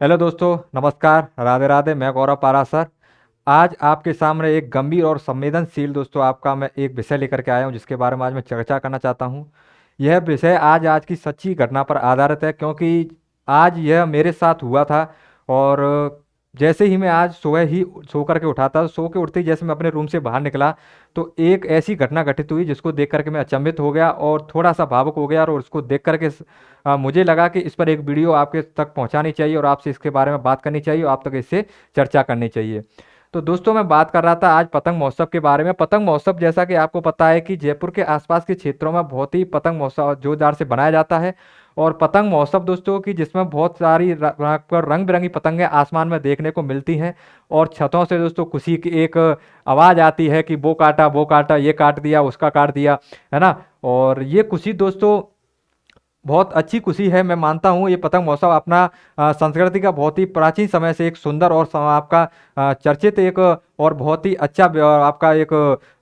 Hello दोस्तों, नमस्कार, राधे राधे। मैं गौरव पारासर। आज आपके सामने एक गंभीर और संवेदनशील दोस्तों आपका मैं एक विषय लेकर के आया हूं, जिसके बारे में आज मैं चर्चा करना चाहता हूं। यह विषय आज आज की सच्ची घटना पर आधारित है, क्योंकि आज यह मेरे साथ हुआ था। और जैसे ही मैं आज सुबह ही सो करके उठा था, सो के उठते ही जैसे मैं अपने रूम से बाहर निकला, तो एक ऐसी घटना घटित हुई जिसको देख करके मैं अचंभित हो गया और थोड़ा सा भावुक हो गया। और उसको देख करके मुझे लगा कि इस पर एक वीडियो आपके तक पहुंचानी चाहिए और आपसे इसके बारे में बात करनी चाहिए और आप तक इससे चर्चा करनी चाहिए। तो दोस्तों, मैं बात कर रहा था आज पतंग महोत्सव के बारे में। पतंग महोत्सव, जैसा कि आपको पता है कि जयपुर के आसपास के क्षेत्रों में बहुत ही पतंग महोत्सव जोरदार से बनाया जाता है। और पतंग महोत्सव दोस्तों की जिसमें बहुत सारी रंग बिरंगी पतंगें आसमान में देखने को मिलती हैं। और छतों से दोस्तों खुशी की एक आवाज़ आती है कि वो काटा, ये काट दिया, उसका काट दिया, है ना। और ये खुशी दोस्तों बहुत अच्छी खुशी है। मैं मानता हूँ ये पतंग महोत्सव अपना संस्कृति का बहुत ही प्राचीन समय से एक सुंदर और आपका चर्चित एक और बहुत ही अच्छा आपका एक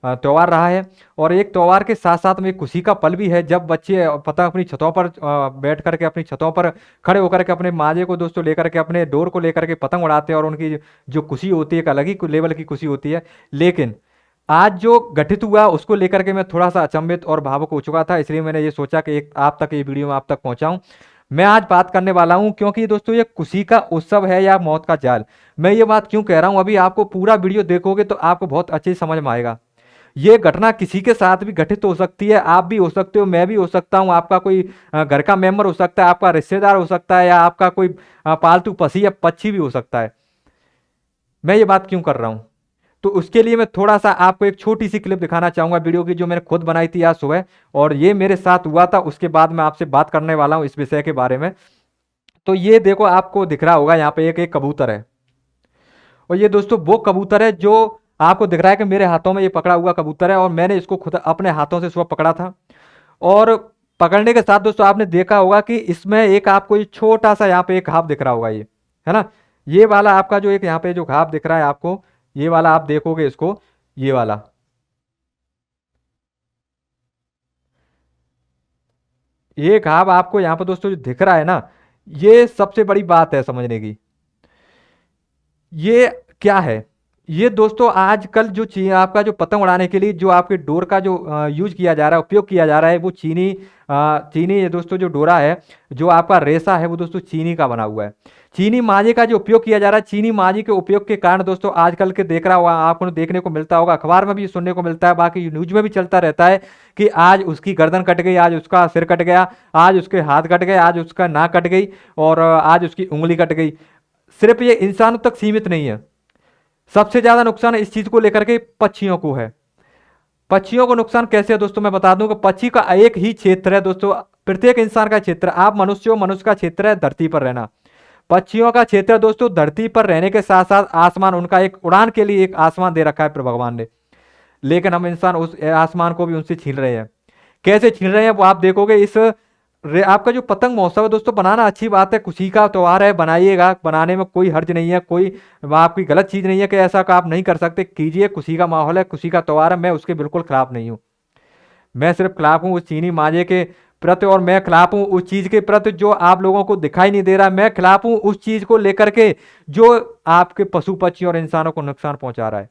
त्यौहार रहा है। और एक त्यौहार के साथ साथ में एक खुशी का पल भी है, जब बच्चे पतंग अपनी छतों पर बैठ करके अपनी छतों पर खड़े होकर के अपने माजे को दोस्तों लेकर के अपने डोर को लेकर के पतंग उड़ाते हैं। और उनकी जो खुशी होती है एक अलग ही लेवल की खुशी होती है। लेकिन आज जो घटित हुआ उसको लेकर के मैं थोड़ा सा अचंभित और भावुक हो चुका था, इसलिए मैंने ये सोचा कि एक आप तक ये वीडियो में आप तक पहुंचाऊं। मैं आज बात करने वाला हूं क्योंकि दोस्तों ये खुशी का उत्सव है या मौत का जाल। मैं ये बात क्यों कह रहा हूं, अभी आपको पूरा वीडियो देखोगे तो आपको बहुत अच्छे से समझ में आएगा। ये घटना किसी के साथ भी घटित हो सकती है, आप भी हो सकते हो, मैं भी हो सकता हूं, आपका कोई घर का मेंबर हो सकता है, आपका रिश्तेदार हो सकता है, या आपका कोई पालतू पक्षी या पक्षी भी हो सकता है। मैं ये बात क्यों कर रहा हूं, तो उसके लिए मैं थोड़ा सा आपको एक छोटी सी क्लिप दिखाना चाहूंगा वीडियो की, जो मैंने खुद बनाई थी आज सुबह। और ये मेरे साथ हुआ था, उसके बाद मैं आपसे बात करने वाला हूं इस विषय के बारे में। तो ये देखो, आपको दिख रहा होगा यहाँ पे एक एक कबूतर है। और ये दोस्तों वो कबूतर है जो आपको दिख रहा है कि मेरे हाथों में ये पकड़ा हुआ कबूतर है, और मैंने इसको खुद अपने हाथों से सुबह पकड़ा था। और पकड़ने के साथ दोस्तों आपने देखा होगा कि इसमें एक आपको ये छोटा सा यहाँ पे एक घाव दिख रहा होगा, ये है ना। ये वाला आपका जो एक यहाँ पे जो घाव दिख रहा है आपको, ये वाला आप देखोगे इसको, ये वाला, ये घाव आपको यहाँ पर दोस्तों जो दिख रहा है ना, ये सबसे बड़ी बात है समझने की। ये क्या है, ये दोस्तों आजकल जो आपका जो पतंग उड़ाने के लिए जो आपके डोर का जो यूज किया जा रहा है, उपयोग किया जा रहा है, वो चीनी ये दोस्तों जो डोरा है, जो आपका रेशा है, वो दोस्तों चीनी का बना हुआ है। चीनी माजे का जो उपयोग किया जा रहा है, चीनी माजे के उपयोग के कारण दोस्तों आजकल के देख रहा होगा, आपको देखने को मिलता होगा, अखबार में भी सुनने को मिलता है, बाकी न्यूज में भी चलता रहता है कि आज उसकी गर्दन कट गई, आज उसका सिर कट गया, आज उसके हाथ कट गए, आज उसका नाक कट गई, और आज उसकी उंगली कट गई। सिर्फ ये इंसानों तक सीमित नहीं है, सबसे ज्यादा नुकसान इस चीज को लेकर के पक्षियों को है। पक्षियों को नुकसान कैसे है दोस्तों, मैं बता दूं कि पक्षी का एक ही क्षेत्र है दोस्तों, प्रत्येक इंसान का क्षेत्र। आप मनुष्य हो, मनुष्य का क्षेत्र है धरती पर रहना। पक्षियों का क्षेत्र दोस्तों धरती पर रहने के साथ साथ आसमान, उनका एक उड़ान के लिए एक आसमान दे रखा है भगवान ने। लेकिन हम इंसान उस आसमान को भी उनसे छीन रहे हैं। कैसे छीन रहे हैं वो आप देखोगे। आपका जो पतंग महोत्सव है दोस्तों, बनाना अच्छी बात है, खुशी का त्यौहार है, बनाइएगा, बनाने में कोई हर्ज नहीं है, कोई आपकी गलत चीज नहीं है कि ऐसा का आप नहीं कर सकते, कीजिए। खुशी का माहौल है, खुशी का त्यौहार है, मैं उसके बिल्कुल खिलाफ नहीं हूँ। मैं सिर्फ खिलाफ हूँ उस चीनी माजे के प्रति, और मैं खिलाफ हूँ उस चीज के प्रति जो आप लोगों को दिखाई नहीं दे रहा। मैं खिलाफ हूँ उस चीज को लेकर के जो आपके पशु पक्षी और इंसानों को नुकसान पहुंचा रहा है।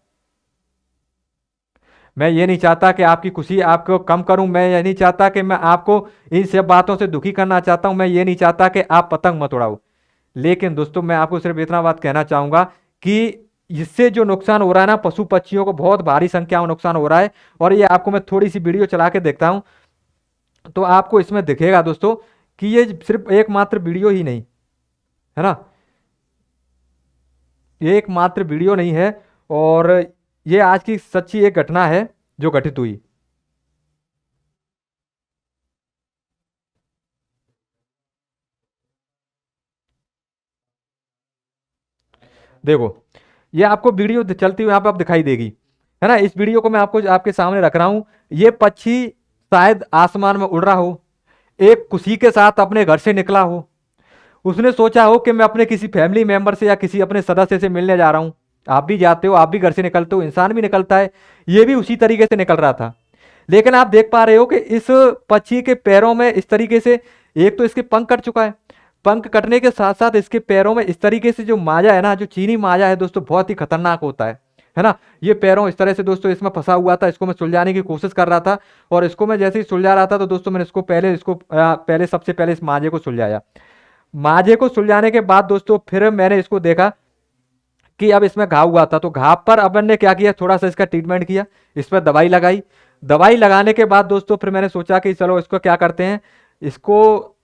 मैं ये नहीं चाहता कि आपकी खुशी आपको कम करूं, मैं ये नहीं चाहता कि मैं आपको इन सब बातों से दुखी करना चाहता हूं, मैं ये नहीं चाहता कि आप पतंग मत उड़ाओ। लेकिन दोस्तों मैं आपको सिर्फ इतना बात कहना चाहूंगा कि इससे जो नुकसान हो रहा है ना, पशु पक्षियों को बहुत भारी संख्या में नुकसान हो रहा है। और ये आपको मैं थोड़ी सी वीडियो चला के देखता हूं, तो आपको इसमें दिखेगा दोस्तों कि ये सिर्फ एकमात्र वीडियो ही नहीं है ना, ये एकमात्र वीडियो नहीं है, और ये आज की सच्ची एक घटना है जो घटित हुई। देखो, ये आपको वीडियो चलती हुई यहाँ पे आप दिखाई देगी, है ना। इस वीडियो को मैं आपको आपके सामने रख रहा हूं। ये पक्षी शायद आसमान में उड़ रहा हो, एक खुशी के साथ अपने घर से निकला हो। उसने सोचा हो कि मैं अपने किसी फैमिली मेंबर से या किसी अपने सदस्य से मिलने जा रहा हूं। आप भी जाते हो, आप भी घर से निकलते हो, इंसान भी निकलता है, ये भी उसी तरीके से निकल रहा था। लेकिन आप देख पा रहे हो कि इस पक्षी के पैरों में इस तरीके से एक तो इसके पंख कट चुका है, पंख कटने के साथ साथ इसके पैरों में इस तरीके से जो माजा है ना, जो चीनी माजा है दोस्तों, बहुत ही खतरनाक होता है ना। ये पैरों इस तरह से दोस्तों इसमें फंसा हुआ था, इसको मैं सुलझाने की कोशिश कर रहा था, और इसको मैं जैसे ही सुलझा रहा था तो दोस्तों मैंने पहले सबसे पहले इस माजे को सुलझाया। माजे को सुलझाने के बाद दोस्तों फिर मैंने इसको देखा कि अब इसमें घाव हुआ था, तो घाव पर अब मैंने क्या किया, थोड़ा सा इसका ट्रीटमेंट किया, इस पर दवाई लगाई। दवाई लगाने के बाद दोस्तों फिर मैंने सोचा कि चलो इसको क्या करते हैं, इसको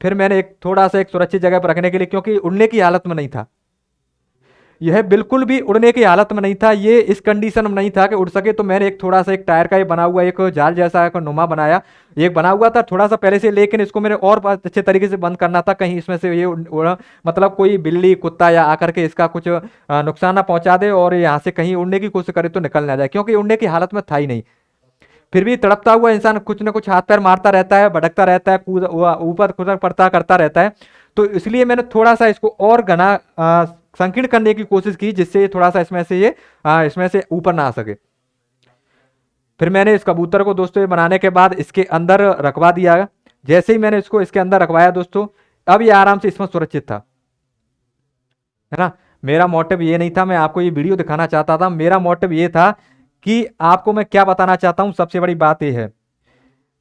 फिर मैंने एक थोड़ा सा एक सुरक्षित जगह पर रखने के लिए, क्योंकि उड़ने की हालत में नहीं था, यह बिल्कुल भी उड़ने की हालत में नहीं था, ये इस कंडीशन में नहीं था कि उड़ सके। तो मैंने एक थोड़ा सा एक टायर का ये बना हुआ एक जाल जैसा एक नुमा बनाया, एक बना हुआ था थोड़ा सा पहले से, लेकिन इसको मेरे और बहुत अच्छे तरीके से बंद करना था, कहीं इसमें से ये मतलब कोई बिल्ली कुत्ता या आकर के इसका कुछ नुकसान ना पहुंचा दे, और यहाँ से कहीं उड़ने की कोशिश करे तो निकल ना जाए, क्योंकि उड़ने की हालत में था ही नहीं। फिर भी तड़पता हुआ इंसान कुछ ना कुछ हाथ पैर मारता रहता है, भटकता रहता है, कूद ऊपर खुदक पड़ता करता रहता है। तो इसलिए मैंने थोड़ा सा इसको और घना संकीर्ण करने की कोशिश की, जिससे थोड़ा सा इसमें से ऊपर ना आ सके। फिर मैंने इस कबूतर को दोस्तों ये बनाने के बाद इसके अंदर रखवा दिया। जैसे ही मैंने इसको इसके अंदर रखवाया दोस्तों, अब ये आराम से इसमें सुरक्षित था, है ना। मेरा मोटिव ये नहीं था, मैं आपको ये वीडियो दिखाना चाहता था, मेरा मोटिव ये था कि आपको मैं क्या बताना चाहता हूं, सबसे बड़ी बात यह है,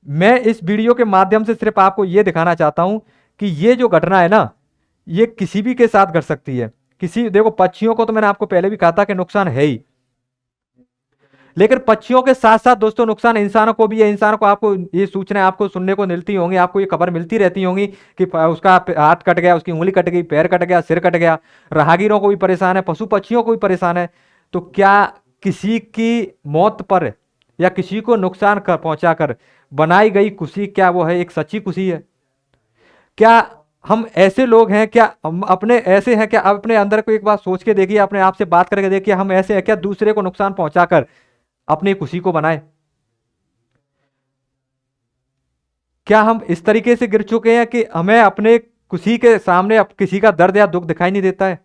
मैं इस वीडियो के माध्यम से सिर्फ आपको यह दिखाना चाहता हूं कि ये जो घटना है ना, ये किसी भी के साथ घट सकती है। देखो पक्षियों को तो मैंने आपको पहले भी कहा था कि नुकसान है ही, लेकिन पक्षियों के साथ साथ दोस्तों नुकसान इंसानों को भी है। इंसानों को, आपको ये सूचनाएं आपको सुनने को मिलती होंगी, आपको ये खबर मिलती रहती होंगी कि उसका हाथ कट गया, उसकी उंगली कट गई, पैर कट गया, सिर कट गया। राहगीरों को भी परेशान है, पशु पक्षियों को भी परेशान है। तो क्या किसी की मौत पर या किसी को नुकसान कर पहुंचाकर बनाई गई खुशी, क्या वो है एक सच्ची खुशी है? क्या हम ऐसे लोग हैं, क्या हम अपने ऐसे हैं, क्या आप अपने अंदर को एक बार सोच के देखिए, अपने आप से बात करके देखिए, हम ऐसे हैं क्या दूसरे को नुकसान पहुंचाकर अपनी खुशी को बनाए? क्या हम इस तरीके से गिर चुके हैं कि हमें अपने खुशी के सामने अब किसी का दर्द या दुख दिखाई नहीं देता है?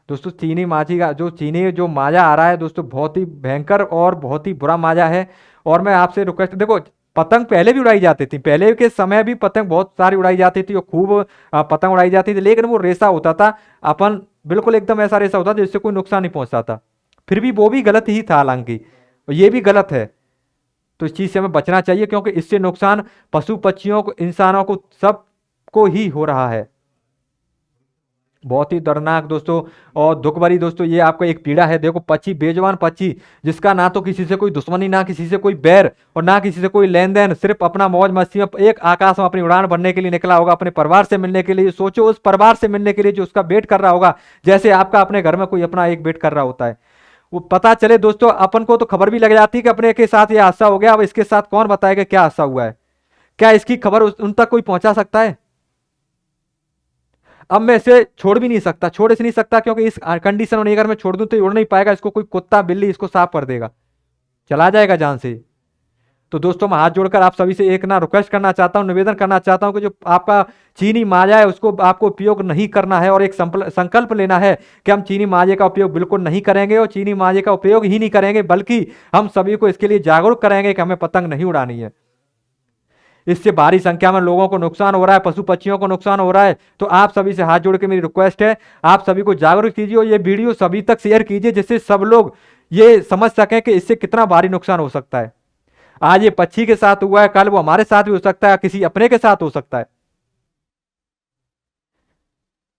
दोस्तों चीनी माजी का जो माजा आ रहा है दोस्तों, बहुत ही भयंकर और बहुत ही बुरा माजा है। और मैं आपसे रिक्वेस्ट, देखो पतंग पहले भी उड़ाई जाती थी, पहले के समय भी पतंग बहुत सारी उड़ाई जाती थी और खूब पतंग उड़ाई जाती थी, लेकिन वो रेसा होता था अपन, बिल्कुल एकदम ऐसा रेसा होता था जिससे कोई नुकसान नहीं पहुंचता था। फिर भी वो भी गलत ही था, हालांकि ये भी गलत है। तो इस चीज से हमें बचना चाहिए, क्योंकि इससे नुकसान पशु पक्षियों को, इंसानों को, सबको ही हो रहा है। बहुत ही दर्दनाक दोस्तों और दुख भरी दोस्तों ये आपको एक पीड़ा है। देखो पक्षी, बेजुबान पक्षी, जिसका ना तो किसी से कोई दुश्मनी, ना किसी से कोई बैर और ना किसी से कोई लेन देन, सिर्फ अपना मौज मस्ती में एक आकाश में अपनी उड़ान भरने के लिए निकला होगा, अपने परिवार से मिलने के लिए। सोचो उस परिवार से मिलने के लिए जो उसका वेट कर रहा होगा, जैसे आपका अपने घर में कोई अपना एक वेट कर रहा होता है। वो पता चले दोस्तों, अपन को तो खबर भी लग जाती है कि अपने के साथ ये हादसा हो गया, अब इसके साथ कौन बताएगा क्या हादसा हुआ है? क्या इसकी खबर उन तक कोई पहुंचा सकता है? अब मैं इसे छोड़ भी नहीं सकता, छोड़ इसे नहीं सकता, क्योंकि इस कंडीशन में अगर मैं छोड़ दूं तो ये उड़ नहीं पाएगा, इसको कोई कुत्ता बिल्ली इसको साफ कर देगा, चला जाएगा जान से। तो दोस्तों मैं हाथ जोड़कर आप सभी से एक ना रिक्वेस्ट करना चाहता हूं, निवेदन करना चाहता हूं कि जो आपका चीनी माजा है उसको आपको उपयोग नहीं करना है, और एक संकल्प लेना है कि हम चीनी माजे का उपयोग बिल्कुल नहीं करेंगे, और चीनी माजे का उपयोग ही नहीं करेंगे, बल्कि हम सभी को इसके लिए जागरूक करेंगे कि हमें पतंग नहीं उड़ानी है। इससे भारी संख्या में लोगों को नुकसान हो रहा है, पशु पक्षियों को नुकसान हो रहा है। तो आप सभी से हाथ जोड़ के मेरी रिक्वेस्ट है, आप सभी को जागरूक कीजिए और ये वीडियो सभी तक शेयर कीजिए, जिससे सब लोग ये समझ सकें कि इससे कितना भारी नुकसान हो सकता है। आज ये पक्षी के साथ हुआ है, कल वो हमारे साथ भी हो सकता है, किसी अपने के साथ हो सकता है।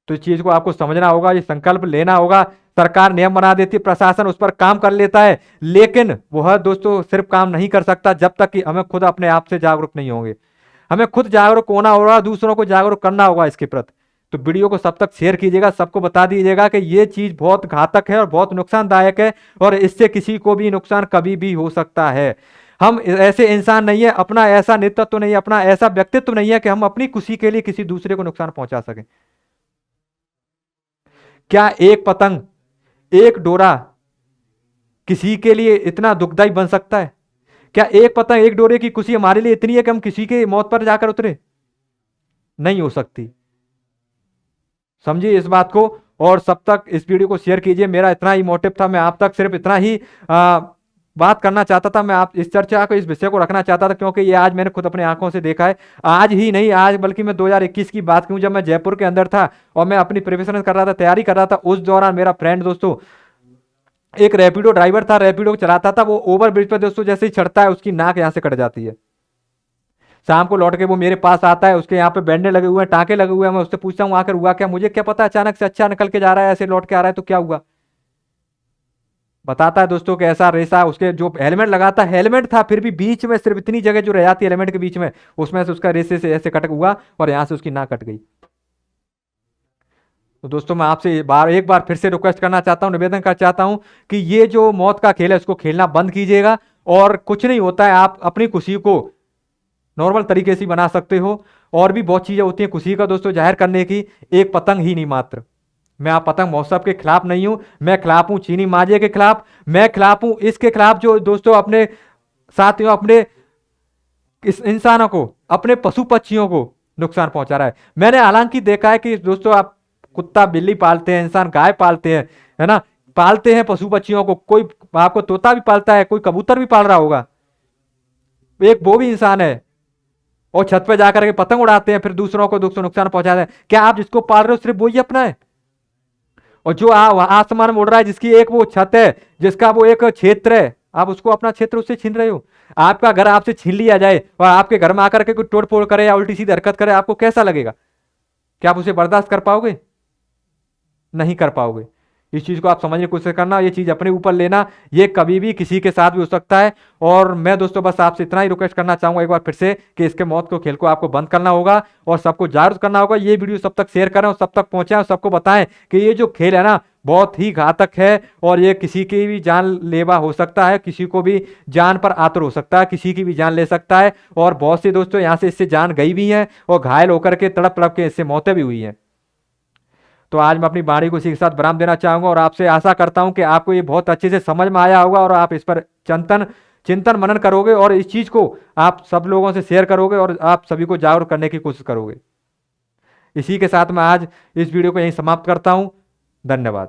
तो इस चीज को आपको समझना होगा, ये संकल्प लेना होगा। सरकार नियम बना देती है, प्रशासन उस पर काम कर लेता है, लेकिन वह दोस्तों सिर्फ काम नहीं कर सकता जब तक कि हमें खुद अपने आप से जागरूक नहीं होंगे। हमें खुद जागरूक होना होगा, दूसरों को जागरूक करना होगा इसके प्रति। तो वीडियो को सब तक शेयर कीजिएगा, सबको बता दीजिएगा कि ये चीज बहुत घातक है और बहुत नुकसानदायक है, और इससे किसी को भी नुकसान कभी भी हो सकता है। हम ऐसे इंसान नहीं है, अपना ऐसा नेतृत्व नहीं है, अपना ऐसा व्यक्तित्व नहीं है कि हम अपनी खुशी के लिए किसी दूसरे को नुकसान पहुंचा सकें। क्या एक पतंग, एक डोरा किसी के लिए इतना दुखदाई बन सकता है? क्या एक पतंग, एक डोरे की खुशी हमारे लिए इतनी है कि हम किसी के मौत पर जाकर उतरे? नहीं हो सकती। समझिए इस बात को, और सब तक इस वीडियो को शेयर कीजिए। मेरा इतना ही मोटिव था, मैं आप तक सिर्फ इतना ही बात करना चाहता था। मैं आप इस चर्चा को, इस विषय को रखना चाहता था क्योंकि ये आज मैंने खुद अपनी आंखों से देखा है। आज ही नहीं, आज बल्कि मैं 2021 की बात करूं, जब मैं जयपुर के अंदर था और मैं अपनी प्रिपरेशन कर रहा था, तैयारी कर रहा था, उस दौरान मेरा फ्रेंड दोस्तों एक रैपिडो ड्राइवर था, रैपिडो चलाता था। वो ओवर ब्रिज पर दोस्तों जैसे ही चढ़ता है उसकी नाक यहाँ से कट जाती है। शाम को लौट के वो मेरे पास आता है, उसके यहाँ पे बैंडे लगे हुए हैं, टाँके लगे हुए हैं। मैं उससे पूछता हूँ आकर हुआ क्या? मुझे क्या पता, अचानक से अच्छा निकल के जा रहा है, ऐसे लौट के आ रहा है तो क्या हुआ? बताता है दोस्तों कि ऐसा रेसा, उसके जो हेलमेट लगाता, हेलमेट था फिर भी बीच में सिर्फ इतनी जगह जो रह जाती है हेलमेट के बीच में, उसमें से उसका रेसे से ऐसे कटक हुआ और यहाँ से उसकी नाक कट गई। तो दोस्तों मैं आपसे एक बार फिर से रिक्वेस्ट करना चाहता हूँ, निवेदन करना चाहता हूँ कि ये जो मौत का खेल है इसको खेलना बंद कीजिएगा। और कुछ नहीं होता है, आप अपनी खुशी को नॉर्मल तरीके से बना सकते हो। और भी बहुत चीजें होती हैं खुशी का दोस्तों जाहिर करने की, एक पतंग ही नहीं मात्र। मैं आप पतंग महोत्सव के खिलाफ नहीं हूं, मैं खिलाफ हूं चीनी माजे के खिलाफ, मैं खिलाफ हूं इसके खिलाफ जो दोस्तों अपने साथियों, अपने इस इंसानों को, अपने पशु पक्षियों को नुकसान पहुंचा रहा है। मैंने हालांकि देखा है कि दोस्तों आप कुत्ता बिल्ली पालते हैं, इंसान गाय पालते हैं, है ना, पालते हैं पशु पक्षियों को, कोई आपको तोता भी पालता है, कोई कबूतर भी पाल रहा होगा, एक वो भी इंसान है। और छत पे जाकर के पतंग उड़ाते हैं, फिर दूसरों को नुकसान पहुंचाते हैं। क्या आप जिसको पाल रहे हो सिर्फ वही अपना है? और जो आसमान में उड़ रहा है, जिसकी एक वो छत है, जिसका वो एक क्षेत्र है, आप उसको अपना क्षेत्र उससे छीन रहे हो। आपका घर आपसे छीन लिया जाए और आपके घर में आकर के कोई तोड़ फोड़ करे या उल्टी सीधी हरकत करे, आपको कैसा लगेगा? क्या आप उसे बर्दाश्त कर पाओगे? नहीं कर पाओगे। इस चीज को आप समझने की कोशिश करना, ये चीज अपने ऊपर लेना, ये कभी भी किसी के साथ भी हो सकता है। और मैं दोस्तों बस आपसे इतना ही रिक्वेस्ट करना चाहूंगा एक बार फिर से कि इसके मौत को खेल को आपको बंद करना होगा और सबको जागरूक करना होगा। ये वीडियो सब तक शेयर करें और सब तक पहुंचाएं और सबको बताएं कि ये जो खेल है ना बहुत ही घातक है और ये किसी की भी जान लेवा हो सकता है, किसी को भी जान पर आतर हो सकता है, किसी की भी जान ले सकता है। और बहुत से दोस्तों यहाँ से इससे जान गई भी है और घायल होकर के तड़प तड़प के इससे मौतें भी हुई हैं। तो आज मैं अपनी वाणी को इसी के साथ विराम देना चाहूंगा और आपसे आशा करता हूं कि आपको ये बहुत अच्छे से समझ में आया होगा और आप इस पर चिंतन मनन करोगे और इस चीज को आप सब लोगों से शेयर करोगे और आप सभी को जागरूक करने की कोशिश करोगे। इसी के साथ मैं आज इस वीडियो को यहीं समाप्त करता हूं। धन्यवाद।